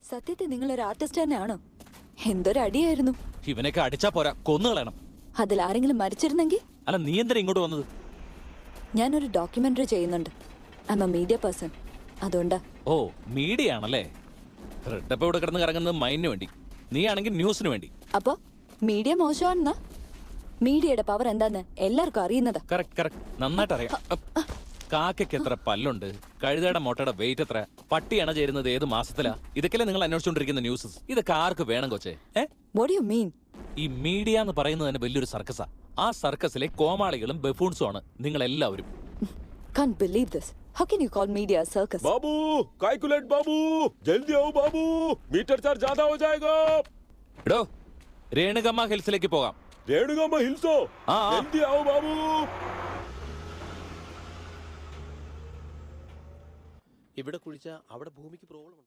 സത്യത്തിൽ നിങ്ങൾ ഒരു ആർട്ടിസ്റ്റ് തന്നെയാണോ? എന്തൊരു അടിയായിരുന്നു. ഇവനൊക്കെ അടിച്ചാ പോരാ, കൊന്നുകളയണം. അതിൽ ആരെങ്കിലും മരിച്ചിരുന്നെങ്കിൽ? അല്ല, നീ എന്തിനാ ഇങ്ങോട്ട് വന്നത്? ഞാനൊരു ഡോക്യുമെന്ററി ചെയ്യുന്നുണ്ട്. I M A media person. അതുകൊണ്ടാ. ഓ, മീഡിയ ആണല്ലേ. റെഡപ്പ് ഇവിടെ കിടന്ന് കറങ്ങുന്നത് മൈൻഡിന് വേണ്ടി, നീ ആണെങ്കിൽ ന്യൂസിന് വേണ്ടി. അപ്പൊ മീഡിയ മോശമാണെന്നാ? മീഡിയയുടെ പവർ എന്താന്ന് എല്ലാവർക്കും അറിയുന്നതാ. കറക്റ്റ് കറക്റ്റ്, നന്നായിട്ട് അറിയാം. കാക്കയ്ക്ക് എത്ര പല്ലുണ്ട്, കഴുതയുടെ മുട്ടയുടെ വെയിറ്റ് എത്ര, പട്ടി അണ ചേരുന്നത് ഏത് മാസത്തിലാ, ഇതൊക്കെയല്ലേ നിങ്ങൾ അന്വേഷിച്ചുകൊണ്ടിരിക്കുന്ന ന്യൂസ്. ഇതൊക്കെ ആർക്ക് വേണം കൊച്ചേ? What do you mean? ഈ മീഡിയ എന്ന് പറയുന്നത് തന്നെ വലിയൊരു സർക്കസാ. ആ സർക്കസിലെ കോമാളികളും ബഫൂൺസും ആണ് നിങ്ങൾ എല്ലാവരും. Can't believe this. How can you call media a circus? बाबू, कैलकुलेट बाबू, जल्दी आओ बाबू, मीटर चार्ज ज्यादा हो जाएगा. എടോ, രേണുകമ്മ ഹിൽസിലേക്ക് പോകാം. रेणुगम्मा हिल्सो, जल्दी आओ बाबू. ഇവിടെ കുഴിച്ചാൽ അവിടെ ഭൂമിക്ക് പ്രോബ്ലം ഉണ്ട്.